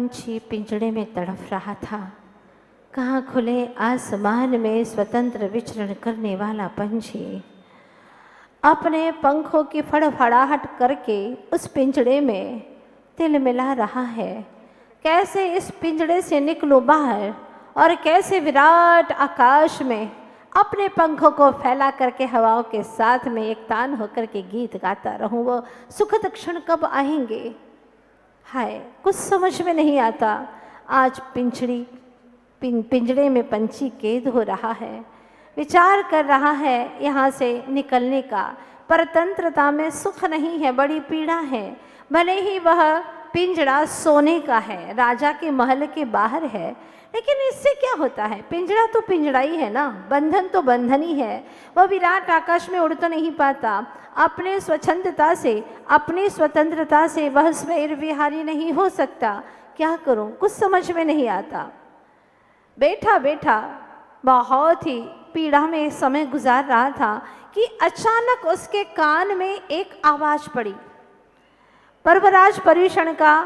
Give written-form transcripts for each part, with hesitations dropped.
पंछी पिंजड़े में तड़फ रहा था। कहाँ खुले आसमान में स्वतंत्र विचरण करने वाला पंछी अपने पंखों की फड़फड़ाहट करके उस पिंजड़े में तिल मिला रहा है। कैसे इस पिंजड़े से निकलूं बाहर और कैसे विराट आकाश में अपने पंखों को फैला करके हवाओं के साथ में एक तान होकर के गीत गाता रहूं। वो सुखद क्षण कब आएंगे? हाय, कुछ समझ में नहीं आता। आज पिंजड़े में पंछी कैद हो रहा है, विचार कर रहा है यहाँ से निकलने का। परतंत्रता में सुख नहीं है, बड़ी पीड़ा है। भले ही वह पिंजड़ा सोने का है, राजा के महल के बाहर है, लेकिन इससे क्या होता है? पिंजड़ा तो पिंजड़ा ही है ना, बंधन तो बंधन ही है। वह विराट आकाश में उड़ तो नहीं पाता। अपने स्वच्छंदता से, अपनी स्वतंत्रता से वह स्वैर विहारी नहीं हो सकता। क्या करूं, कुछ समझ में नहीं आता। बैठा बैठा बहुत ही पीड़ा में समय गुजार रहा था कि अचानक उसके कान में एक आवाज़ पड़ी। पर्वराज पर्यूषण का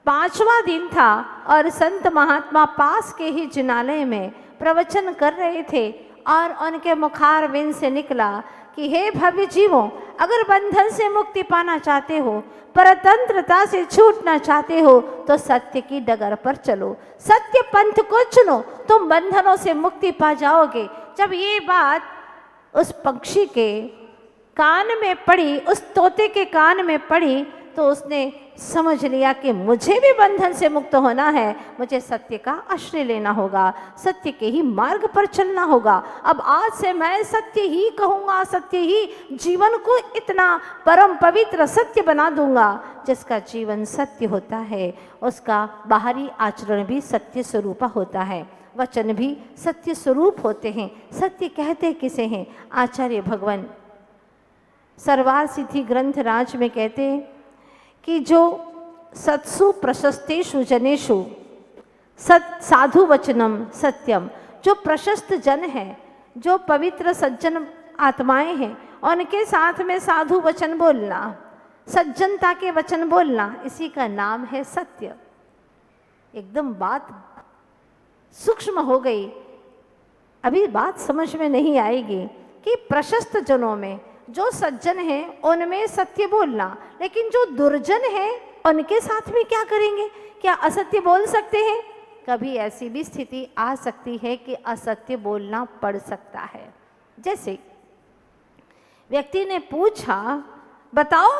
5वां दिन था और संत महात्मा पास के ही जिनालय में प्रवचन कर रहे थे और उनके मुखारविंद से निकला कि हे भव्य जीवों, अगर बंधन से मुक्ति पाना चाहते हो, परतंत्रता से छूटना चाहते हो, तो सत्य की डगर पर चलो, सत्य पंथ को चुनो, तुम बंधनों से मुक्ति पा जाओगे। जब ये बात उस पक्षी के कान में पड़ी, उस तोते के कान में पड़ी, तो उसने समझ लिया कि मुझे भी बंधन से मुक्त होना है, मुझे सत्य का आश्रय लेना होगा, सत्य के ही मार्ग पर चलना होगा। अब आज से मैं सत्य ही कहूँगा, सत्य ही जीवन को इतना परम पवित्र सत्य बना दूंगा। जिसका जीवन सत्य होता है उसका बाहरी आचरण भी सत्य स्वरूपा होता है, वचन भी सत्य स्वरूप होते हैं। सत्य कहते किसे हैं? आचार्य भगवान सर्वार सिद्धि ग्रंथ राज में कहते हैं कि जो सत्सु प्रशस्तेषु जनेषु साधु वचनम सत्यम, जो प्रशस्त जन है, जो पवित्र सज्जन आत्माएं हैं, उनके साथ में साधु वचन बोलना, सज्जनता के वचन बोलना, इसी का नाम है सत्य। एकदम बात सूक्ष्म हो गई, अभी बात समझ में नहीं आएगी कि प्रशस्त जनों में जो सज्जन हैं उनमें सत्य बोलना, लेकिन जो दुर्जन हैं उनके साथ में क्या करेंगे? क्या असत्य बोल सकते हैं? कभी ऐसी भी स्थिति आ सकती है कि असत्य बोलना पड़ सकता है। जैसे व्यक्ति ने पूछा, बताओ,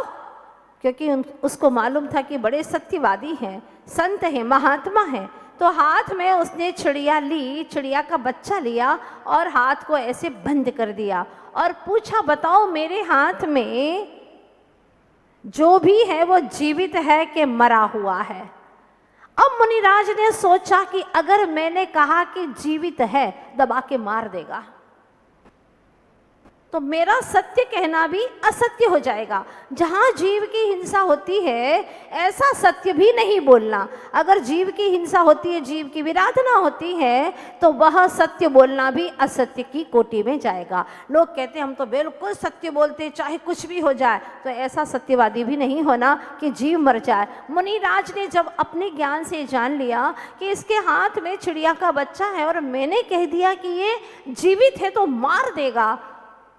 क्योंकि उसको मालूम था कि बड़े सत्यवादी हैं, संत हैं, महात्मा हैं, तो हाथ में उसने चिड़िया ली, चिड़िया का बच्चा लिया और हाथ को ऐसे बंद कर दिया और पूछा, बताओ मेरे हाथ में जो भी है वो जीवित है कि मरा हुआ है? अब मुनिराज ने सोचा कि अगर मैंने कहा कि जीवित है, दबा के मार देगा, तो मेरा सत्य कहना भी असत्य हो जाएगा। जहाँ जीव की हिंसा होती है ऐसा सत्य भी नहीं बोलना। अगर जीव की हिंसा होती है, जीव की विराधना होती है, तो वह सत्य बोलना भी असत्य की कोटि में जाएगा। लोग कहते हैं हम तो बिल्कुल सत्य बोलते चाहे कुछ भी हो जाए, तो ऐसा सत्यवादी भी नहीं होना कि जीव मर जाए। मुनिराज ने जब अपने ज्ञान से जान लिया कि इसके हाथ में चिड़िया का बच्चा है और मैंने कह दिया कि ये जीवित है तो मार देगा,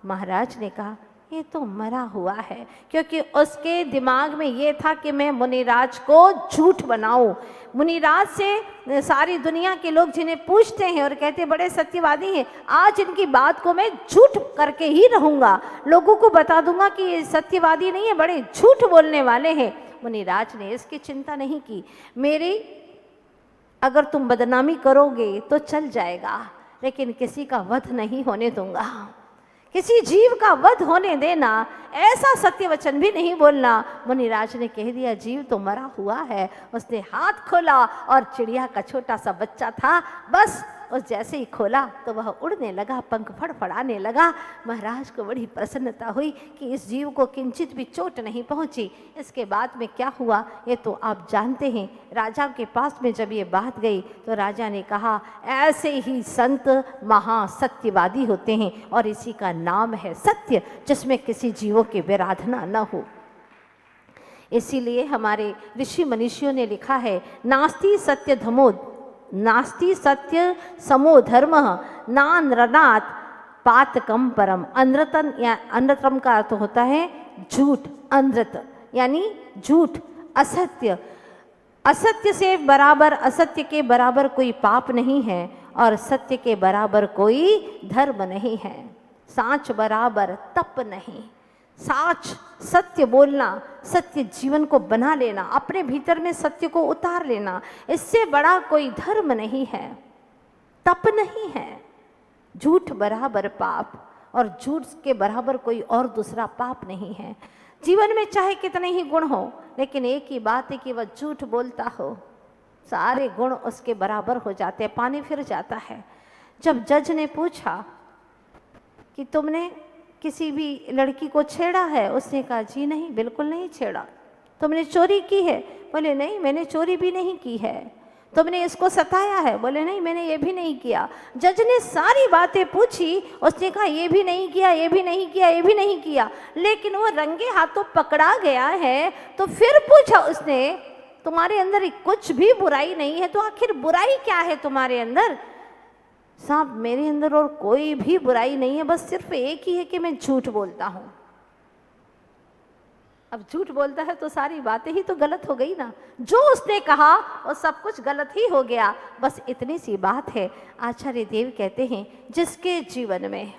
महाराज ने कहा ये तो मरा हुआ है, क्योंकि उसके दिमाग में ये था कि मैं मुनिराज को झूठ बनाऊं। मुनिराज से सारी दुनिया के लोग जिन्हें पूछते हैं और कहते बड़े सत्यवादी हैं, आज इनकी बात को मैं झूठ करके ही रहूंगा, लोगों को बता दूंगा कि ये सत्यवादी नहीं है, बड़े झूठ बोलने वाले हैं। मुनिराज ने इसकी चिंता नहीं की। मेरी अगर तुम बदनामी करोगे तो चल जाएगा, लेकिन किसी का वध नहीं होने दूंगा, किसी जीव का वध होने देना, ऐसा सत्य वचन भी नहीं बोलना। मुनिराज ने कह दिया जीव तो मरा हुआ है। उसने हाथ खोला और चिड़िया का छोटा सा बच्चा था, बस उस जैसे ही खोला तो वह उड़ने लगा, पंख फड़फड़ाने लगा। महाराज को बड़ी प्रसन्नता हुई कि इस जीव को किंचित भी चोट नहीं पहुंची। इसके बाद में क्या हुआ ये तो आप जानते हैं। राजा के पास में जब ये बात गई तो राजा ने कहा ऐसे ही संत महासत्यवादी होते हैं और इसी का नाम है सत्य, जिसमें किसी जीवों की विराधना न हो। इसीलिए हमारे ऋषि मनीषियों ने लिखा है, नास्ति सत्य धमो, नास्ति सत्य समो धर्म नानृणात् पातकम परम। अनृतन या अनृतम का अर्थ होता है झूठ, अनृत यानी झूठ, असत्य। असत्य से बराबर, असत्य के बराबर कोई पाप नहीं है और सत्य के बराबर कोई धर्म नहीं है। साच बराबर तप नहीं। साच, सत्य बोलना, सत्य जीवन को बना लेना, अपने भीतर में सत्य को उतार लेना, इससे बड़ा कोई धर्म नहीं है, तप नहीं है। झूठ बराबर पाप और झूठ के बराबर कोई और दूसरा पाप नहीं है। जीवन में चाहे कितने ही गुण हो, लेकिन एक ही बात है कि वह झूठ बोलता हो, सारे गुण उसके बराबर हो जाते हैं, पानी फिर जाता है। जब जज ने पूछा कि तुमने किसी भी लड़की को छेड़ा है, उसने कहा जी नहीं, बिल्कुल नहीं छेड़ा। तुमने चोरी की है? बोले नहीं, मैंने चोरी भी नहीं की है। तुमने इसको सताया है? बोले नहीं, मैंने ये भी नहीं किया। जज ने सारी बातें पूछी, उसने कहा ये भी नहीं किया, ये भी नहीं किया, ये भी नहीं किया, लेकिन वो रंगे हाथों पकड़ा गया है। तो फिर पूछा उसने, तुम्हारे अंदर कुछ भी बुराई नहीं है, तो आखिर बुराई क्या है तुम्हारे अंदर? साहब, मेरे अंदर और कोई भी बुराई नहीं है, बस सिर्फ एक ही है कि मैं झूठ बोलता हूँ। अब झूठ बोलता है तो सारी बातें ही तो गलत हो गई ना। जो उसने कहा वो सब कुछ गलत ही हो गया। बस इतनी सी बात है। आचार्य देव कहते हैं, जिसके जीवन में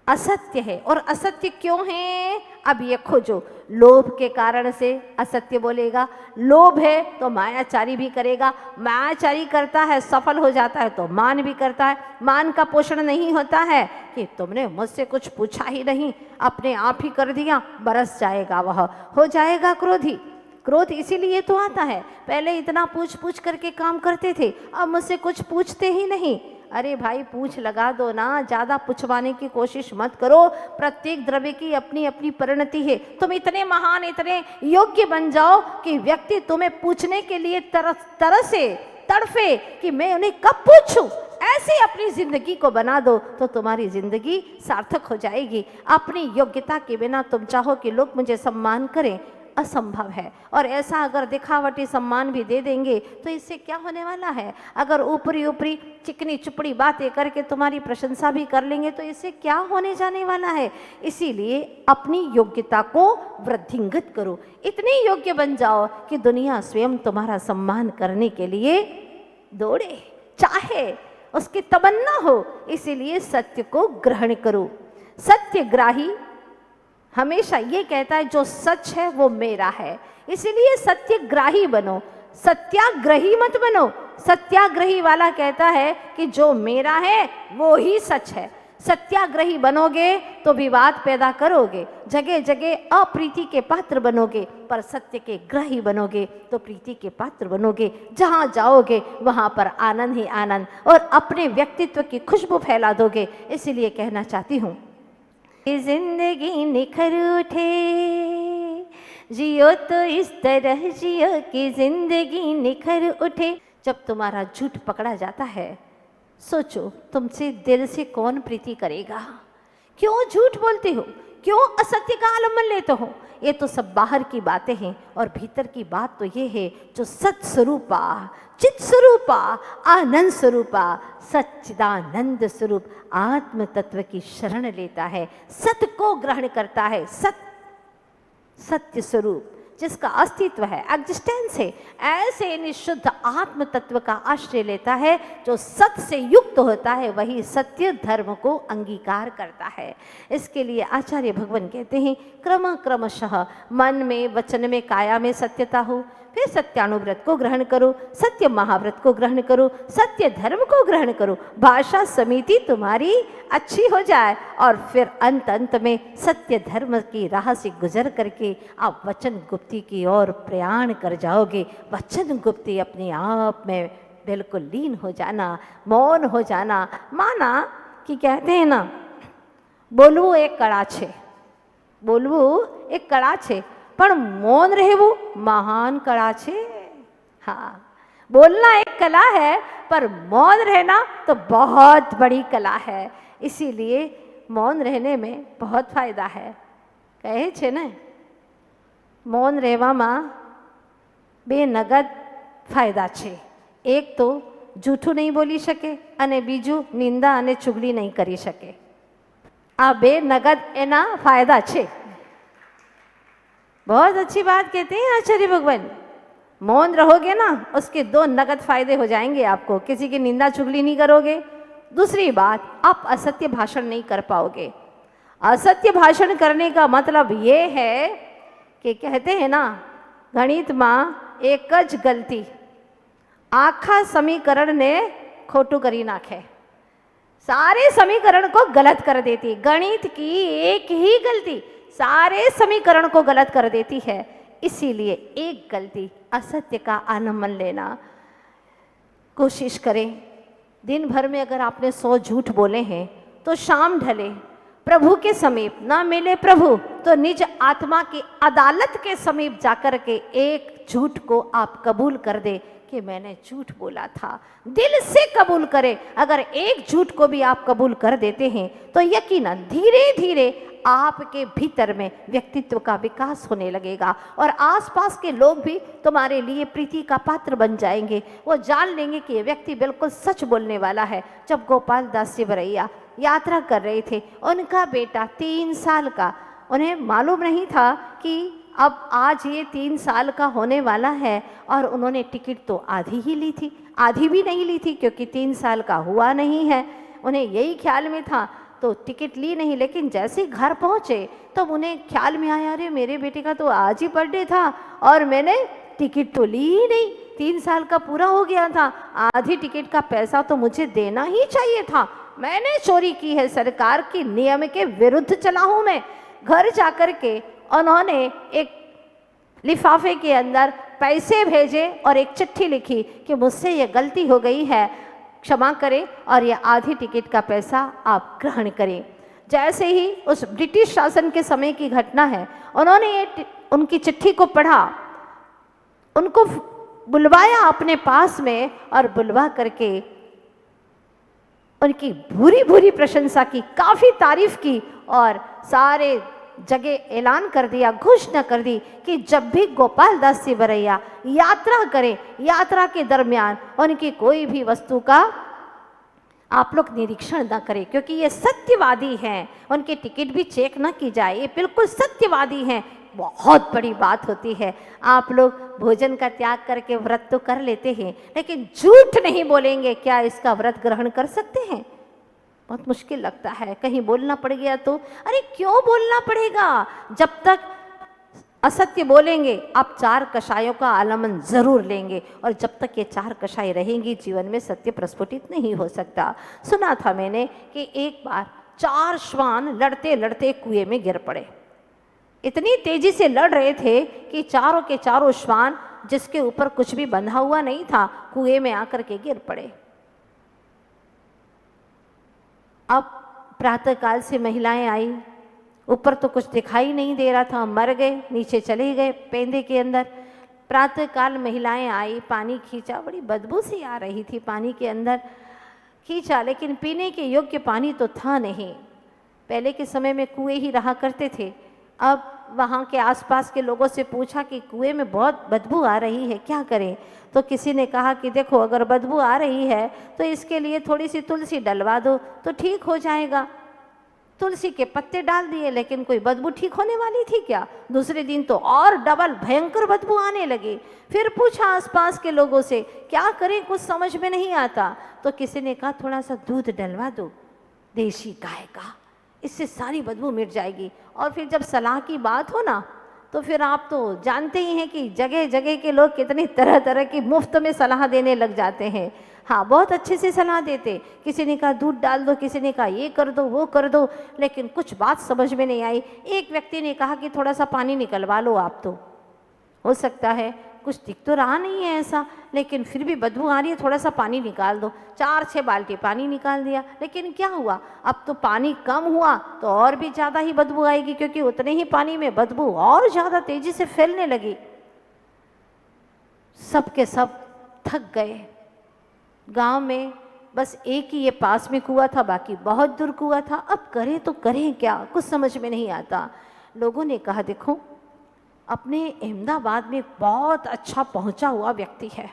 असत्य है, और असत्य क्यों है अब ये खोजो। लोभ के कारण से असत्य बोलेगा, लोभ है तो मायाचारी भी करेगा, मायाचारी करता है सफल हो जाता है तो मान भी करता है, मान का पोषण नहीं होता है कि तुमने मुझसे कुछ पूछा ही नहीं, अपने आप ही कर दिया, बरस जाएगा, वह हो जाएगा क्रोधी। क्रोध इसीलिए तो आता है, पहले इतना पूछ पूछ करके काम करते थे, अब मुझसे कुछ पूछते ही नहीं। अरे भाई, पूछ लगा दो ना, ज़्यादा पूछवाने की कोशिश मत करो। प्रत्येक द्रव्य की अपनी अपनी परिणति है। तुम इतने महान, इतने योग्य बन जाओ कि व्यक्ति तुम्हें पूछने के लिए तरसे, तड़फे कि मैं उन्हें कब पूछूं। ऐसे अपनी जिंदगी को बना दो तो तुम्हारी जिंदगी सार्थक हो जाएगी। अपनी योग्यता के बिना तुम चाहो कि लोग मुझे सम्मान करें, असंभव है। और ऐसा अगर दिखावटी सम्मान भी दे देंगे तो इससे क्या होने वाला है? अगर ऊपरी ऊपरी चिकनी चुपड़ी बातें करके तुम्हारी प्रशंसा भी कर लेंगे तो इससे क्या होने जाने वाला है? इसीलिए अपनी योग्यता को वृद्धिंगत करो, इतने योग्य बन जाओ कि दुनिया स्वयं तुम्हारा सम्मान करने के लिए दौड़े, चाहे, उसकी तमन्ना हो। इसीलिए सत्य को ग्रहण करो। सत्यग्राही हमेशा ये कहता है जो सच है वो मेरा है, इसीलिए सत्यग्राही बनो, सत्याग्रही मत बनो। सत्याग्रही वाला कहता है कि जो मेरा है वो ही सच है। सत्याग्रही बनोगे तो विवाद पैदा करोगे, जगह जगह अप्रीति के पात्र बनोगे, पर सत्य के ग्रही बनोगे तो प्रीति के पात्र बनोगे। जहाँ जाओगे वहाँ पर आनंद ही आनंद और अपने व्यक्तित्व की खुशबू फैला दोगे। इसीलिए कहना चाहती हूँ, जिंदगी निखर उठे, जियो तो इस तरह जियो कि जिंदगी निखर उठे। जब तुम्हारा झूठ पकड़ा जाता है, सोचो तुमसे दिल से कौन प्रीति करेगा? क्यों झूठ बोलते हो? क्यों असत्य का आलम्बन लेते हो? ये तो सब बाहर की बातें हैं और भीतर की बात तो ये है, जो सत स्वरूपा, चित स्वरूपा, आनंद स्वरूपा, सच्चिदानंद स्वरूप आत्म तत्व की शरण लेता है, सत्य को ग्रहण करता है। सत्य स्वरूप जिसका अस्तित्व है, एग्जिस्टेंस है, ऐसे निशुद्ध आत्म तत्व का आश्रय लेता है। जो सत्य से युक्त होता है वही सत्य धर्म को अंगीकार करता है। इसके लिए आचार्य भगवान कहते हैं, क्रमशः मन में, वचन में, काया में सत्यता हो, फिर सत्यानुव्रत को ग्रहण करो, सत्य महाव्रत को ग्रहण करो, सत्य धर्म को ग्रहण करो, भाषा समिति तुम्हारी अच्छी हो जाए और फिर अंत में सत्य धर्म की राह से गुजर करके आप वचन गुप्ती की ओर प्रयाण कर जाओगे। वचन गुप्ती अपने आप में बिल्कुल लीन हो जाना, मौन हो जाना। माना कि कहते हैं ना, बोलवू एक कड़ा छे, बोलवू एक कड़ा छे, पर मौन रहेવું महान कला छे। हाँ, बोलना एक कला है पर मौन रहना तो बहुत बड़ी कला है। इसीलिए मौन रहने में बहुत फायदा है। कहे छे ने, મૌન રહેવામાં બે નગદ ફાયદા છે. એક તો જૂઠું નહીં બોલી શકે અને બીજું નિંદા અને ચુગલી નહીં કરી શકે. આ બે નગद એના फायदा છે. बहुत अच्छी बात कहते हैं आचार्य भगवान. मौन रहोगे ना, उसके दो नगद फायदे हो जाएंगे आपको. किसी की निंदा चुगली नहीं करोगे. दूसरी बात, आप असत्य भाषण नहीं कर पाओगे. असत्य भाषण करने का मतलब ये है कि कहते हैं ना गणित में एक ज गलती आखा समीकरण ने खोटू करी नाखे, सारे समीकरण को गलत कर देती. गणित की एक ही गलती सारे समीकरण को गलत कर देती है. इसीलिए एक गलती असत्य का आलम्बन लेना कोशिश करें. दिन भर में अगर आपने 100 झूठ बोले हैं तो शाम ढले प्रभु के समीप ना मिले प्रभु तो निज आत्मा की अदालत के समीप जाकर के एक झूठ को आप कबूल कर दे कि मैंने झूठ बोला था. दिल से कबूल करें. अगर एक झूठ को भी आप कबूल कर देते हैं तो यकीनन धीरे धीरे आपके भीतर में व्यक्तित्व का विकास होने लगेगा और आसपास के लोग भी तुम्हारे लिए प्रीति का पात्र बन जाएंगे. वो जान लेंगे कि ये व्यक्ति बिल्कुल सच बोलने वाला है. जब गोपाल दास जी बरैया यात्रा कर रहे थे, उनका बेटा 3 साल का, उन्हें मालूम नहीं था कि अब आज ये 3 साल का होने वाला है और उन्होंने टिकट तो आधी ही ली थी, आधी भी नहीं ली थी क्योंकि 3 साल का हुआ नहीं है. उन्हें यही ख्याल में था तो टिकट ली नहीं. लेकिन जैसे ही घर पहुँचे तब उन्हें ख्याल में आया, अरे मेरे बेटे का तो आज ही बर्थडे था और मैंने टिकट तो ली ही नहीं. 3 साल का पूरा हो गया था, आधी टिकट का पैसा तो मुझे देना ही चाहिए था. मैंने चोरी की है, सरकार के नियम के विरुद्ध चला हूँ मैं. घर जाकर के उन्होंने एक लिफाफे के अंदर पैसे भेजे और एक चिट्ठी लिखी कि मुझसे ये गलती हो गई है, क्षमा करें और ये आधी टिकट का पैसा आप ग्रहण करें. जैसे ही उस ब्रिटिश शासन के समय की घटना है, उन्होंने ये उनकी चिट्ठी को पढ़ा, उनको बुलवाया अपने पास में और बुलवा करके उनकी भूरी भूरी प्रशंसा की, काफ़ी तारीफ की और सारे जगह ऐलान कर दिया, घोषणा कर दी कि जब भी गोपाल दास जी बरैया यात्रा करें, यात्रा के दरमियान उनकी कोई भी वस्तु का आप लोग निरीक्षण न करें क्योंकि ये सत्यवादी हैं. उनकी टिकट भी चेक न की जाए, ये बिल्कुल सत्यवादी हैं. बहुत बड़ी बात होती है. आप लोग भोजन का त्याग करके व्रत तो कर लेते हैं लेकिन झूठ नहीं बोलेंगे, क्या इसका व्रत ग्रहण कर सकते हैं? बहुत मुश्किल लगता है. कहीं बोलना पड़ गया तो अरे क्यों बोलना पड़ेगा? जब तक असत्य बोलेंगे आप 4 कषायों का आलम्बन जरूर लेंगे और जब तक ये 4 कषाय रहेंगी जीवन में सत्य प्रस्फुटित नहीं हो सकता. सुना था मैंने कि एक बार 4 श्वान लड़ते लड़ते कुएं में गिर पड़े. इतनी तेजी से लड़ रहे थे कि चारों के चारों श्वान, जिसके ऊपर कुछ भी बंधा हुआ नहीं था, कुएं में आकर के गिर पड़े. अब प्रातःकाल से महिलाएं आई, ऊपर तो कुछ दिखाई नहीं दे रहा था, मर गए, नीचे चले गए पेंदे के अंदर. प्रातःकाल महिलाएं आई, पानी खींचा, बड़ी बदबू सी आ रही थी पानी के अंदर. खींचा लेकिन पीने के योग्य पानी तो था नहीं. पहले के समय में कुएं ही रहा करते थे. अब वहाँ के आसपास के लोगों से पूछा कि कुएं में बहुत बदबू आ रही है, क्या करें? तो किसी ने कहा कि देखो अगर बदबू आ रही है तो इसके लिए थोड़ी सी तुलसी डलवा दो तो ठीक हो जाएगा. तुलसी के पत्ते डाल दिए लेकिन कोई बदबू ठीक होने वाली थी क्या? दूसरे दिन तो और डबल भयंकर बदबू आने लगी. फिर पूछा आसपास के लोगों से क्या करें, कुछ समझ में नहीं आता. तो किसी ने कहा थोड़ा सा दूध डलवा दो देसी गाय का, इससे सारी बदबू मिट जाएगी. और फिर जब सलाह की बात हो ना तो फिर आप तो जानते ही हैं कि जगह जगह के लोग कितनी तरह तरह की मुफ्त में सलाह देने लग जाते हैं. हाँ, बहुत अच्छे से सलाह देते. किसी ने कहा दूध डाल दो, किसी ने कहा ये कर दो वो कर दो, लेकिन कुछ बात समझ में नहीं आई. एक व्यक्ति ने कहा कि थोड़ा सा पानी निकलवा लो आप, तो हो सकता है कुछ दिख तो रहा नहीं है ऐसा, लेकिन फिर भी बदबू आ रही है, थोड़ा सा पानी निकाल दो. 4-6 बाल्टी पानी निकाल दिया, लेकिन क्या हुआ, अब तो पानी कम हुआ तो और भी ज़्यादा ही बदबू आएगी क्योंकि उतने ही पानी में बदबू और ज़्यादा तेज़ी से फैलने लगी. सब के सब थक गए. गांव में बस एक ही ये पास में कुआं था, बाकी बहुत दूर कुआं था. अब करें तो करें क्या, कुछ समझ में नहीं आता. लोगों ने कहा देखो अपने अहमदाबाद में बहुत अच्छा पहुंचा हुआ व्यक्ति है,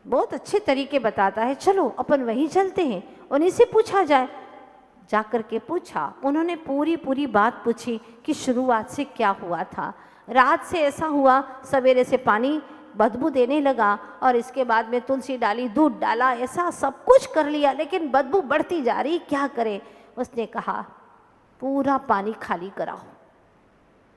बहुत अच्छे तरीके बताता है, चलो अपन वहीं चलते हैं, उन्हीं से पूछा जाए। जाकर के पूछा, उन्होंने पूरी बात पूछी कि शुरुआत से क्या हुआ था। रात से ऐसा हुआ, सवेरे से पानी बदबू देने लगा और इसके बाद में तुलसी डाली, दूध डाला, ऐसा सब कुछ कर लिया, लेकिन बदबू बढ़ती जा रही, क्या करे। उसने कहा पूरा पानी खाली कराओ,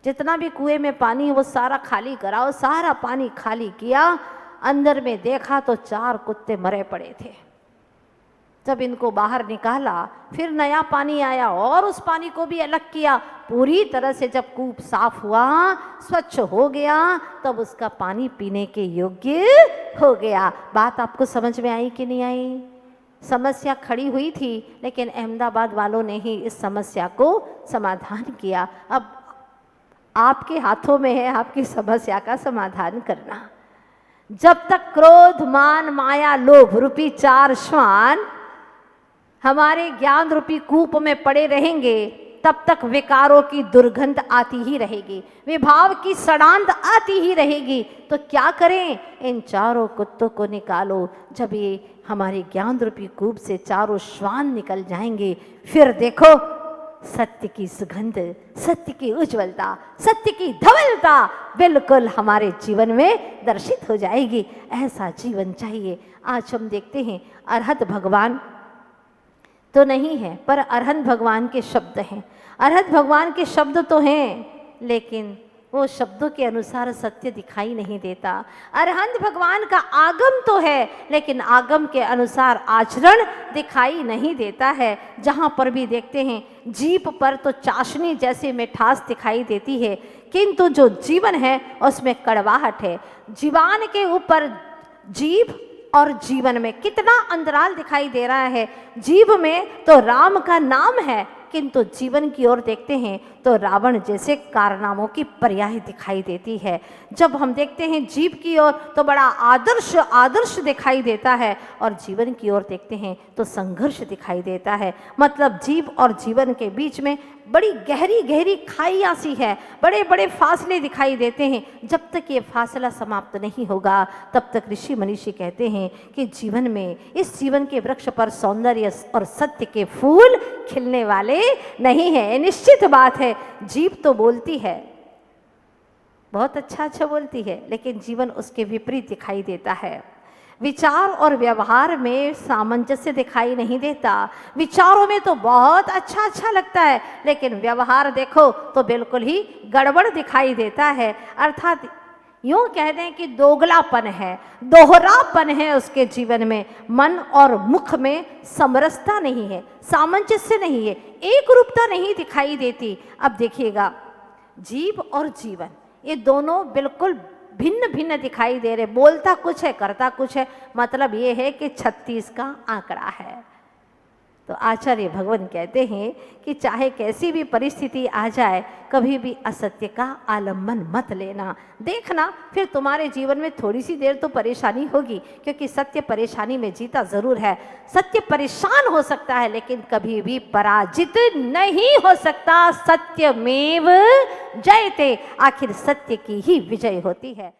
जितना भी कुएं में पानी है वो सारा खाली कराओ। सारा पानी खाली किया, अंदर में देखा तो 4 कुत्ते मरे पड़े थे। जब इनको बाहर निकाला, फिर नया पानी आया और उस पानी को भी अलग किया। पूरी तरह से जब कूप साफ हुआ, स्वच्छ हो गया, तब उसका पानी पीने के योग्य हो गया। बात आपको समझ में आई कि नहीं आई? समस्या खड़ी हुई थी, लेकिन अहमदाबाद वालों ने ही इस समस्या को समाधान किया। अब आपके हाथों में है आपकी समस्या का समाधान करना। जब तक क्रोध, मान, माया, लोभ रूपी 4 श्वान हमारे ज्ञान रूपी कूप में पड़े रहेंगे, तब तक विकारों की दुर्गंध आती ही रहेगी, विभाव की सड़ांध आती ही रहेगी। तो क्या करें? इन 4 कुत्तों को निकालो। जब ये हमारे ज्ञान रूपी कूप से 4 श्वान निकल जाएंगे, फिर देखो सत्य की सुगंध, सत्य की उज्ज्वलता, सत्य की धवलता बिल्कुल हमारे जीवन में दर्शित हो जाएगी। ऐसा जीवन चाहिए। आज हम देखते हैं अरहत भगवान तो नहीं है, पर अरहंत भगवान के शब्द हैं। अरहत भगवान के शब्द तो हैं, लेकिन वो शब्दों के अनुसार सत्य दिखाई नहीं देता। अरहंत भगवान का आगम तो है, लेकिन आगम के अनुसार आचरण दिखाई नहीं देता है। जहाँ पर भी देखते हैं, जीभ पर तो चाशनी जैसी मिठास दिखाई देती है, किंतु जो जीवन है उसमें कड़वाहट है। जीवान के ऊपर जीभ और जीवन में कितना अंतराल दिखाई दे रहा है। जीभ में तो राम का नाम है, किंतु जीवन की ओर देखते हैं तो रावण जैसे कारनामों की पर्याय दिखाई देती है। जब हम देखते हैं जीव की ओर तो बड़ा आदर्श दिखाई देता है, और जीवन की ओर देखते हैं तो संघर्ष दिखाई देता है। मतलब जीव और जीवन के बीच में बड़ी गहरी खाइयाँ सी है, बड़े बड़े फासले दिखाई देते हैं। जब तक ये फासला समाप्त नहीं होगा, तब तक ऋषि मनीषी कहते हैं कि जीवन में, इस जीवन के वृक्ष पर सौंदर्य और सत्य के फूल खिलने वाले नहीं है। निश्चित बात है, जीभ तो बोलती है, बहुत अच्छा बोलती है, लेकिन जीवन उसके विपरीत दिखाई देता है। विचार और व्यवहार में सामंजस्य दिखाई नहीं देता। विचारों में तो बहुत अच्छा लगता है, लेकिन व्यवहार देखो तो बिल्कुल ही गड़बड़ दिखाई देता है। अर्थात यूँ कह दें कि दोगलापन है, दोहरापन है उसके जीवन में। मन और मुख में समरसता नहीं है, सामंजस्य नहीं है, एक रूपता नहीं दिखाई देती। अब देखिएगा, जीव और जीवन ये दोनों बिल्कुल भिन्न दिखाई दे रहे। बोलता कुछ है, करता कुछ है। मतलब ये है कि 36 का आंकड़ा है। तो आचार्य भगवान कहते हैं कि चाहे कैसी भी परिस्थिति आ जाए, कभी भी असत्य का आलम्बन मत लेना। देखना, फिर तुम्हारे जीवन में थोड़ी सी देर तो परेशानी होगी, क्योंकि सत्य परेशानी में जीता जरूर है। सत्य परेशान हो सकता है, लेकिन कभी भी पराजित नहीं हो सकता। सत्यमेव जयते, आखिर सत्य की ही विजय होती है।